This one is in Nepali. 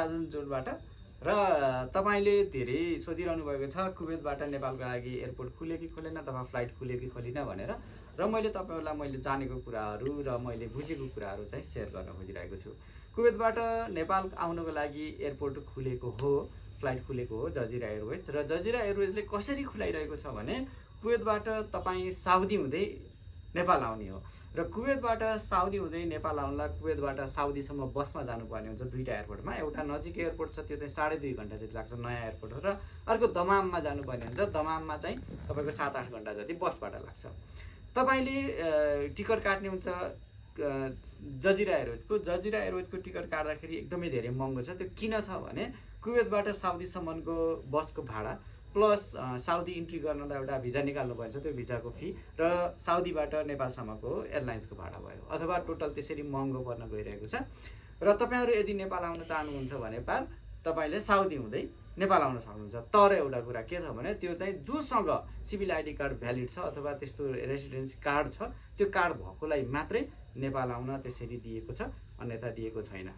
राजन जोडबाट र तपाईले धेरै सोधिरहनु भएको छ कुवेतबाट नेपालको लागि एयरपोर्ट खुल्यो कि खुलेन अथवा फ्लाइट खुल्यो कि खुलेन भनेर र मैले तपाईहरुलाई मैले जानेको कुराहरू र मैले बुझेको कुराहरू चाहिँ शेयर गर्न खोजिरहेको छु। कुवेतबाट नेपाल आउनको लागि एयरपोर्ट खुलेको हो, फ्लाइट खुलेको हो जजिरा एयरवेज र जजिरा एयरवेजले कसरी खुलाइरहेको छ भने कुवेतबाट तपाई साउदी हुँदै नेपाल आउने हो र कुवेतबाट साउदी हुँदै नेपाल आउनलाई कुवेतबाट साउदीसम्म बसमा जानुपर्ने हुन्छ दुईटा एयरपोर्टमा। एउटा नजिकै एयरपोर्ट छ त्यो चाहिँ 2.5 घण्टा जति लाग्छ नयाँ एयरपोर्ट हो र अर्को दमाममा जानुपर्ने हुन्छ। दमाममा चाहिँ तपाईको 7-8 घण्टा जति बसबाट लाग्छ। तपाईले टिकट काट्ने हुन्छ जजिरा एयरवेजको टिकट काट्दाखेरि एकदमै धेरै महँगो छ। त्यो किन छ भने कुवेतबाट साउदीसम्मको बसको भाडा प्लस साउदी इन्ट्री गर्नलाई एउटा भिजा निकाल्नु पर्छ, त्यो भिजाको फी र साउदीबाट नेपालसम्मको एयरलाइन्सको भाडा भयो, अथवा टोटल त्यसरी महँगो पर्न गइरहेको छ। र तपाईहरु यदि नेपाल आउन चाहनुहुन्छ भने तपाईले साउदी हुँदै नेपाल आउन सक्नुहुन्छ। तर एउटा कुरा के छ भने त्यो चाहिँ जोसँग सिभिल आइडी कार्ड भ्यालिड छ अथवा त्यस्तो रेसिडेन्सी कार्ड छ त्यो कार्ड भएकोलाई मात्रै नेपाल आउन त्यसरी दिएको छ, अन्यथा दिएको छैन।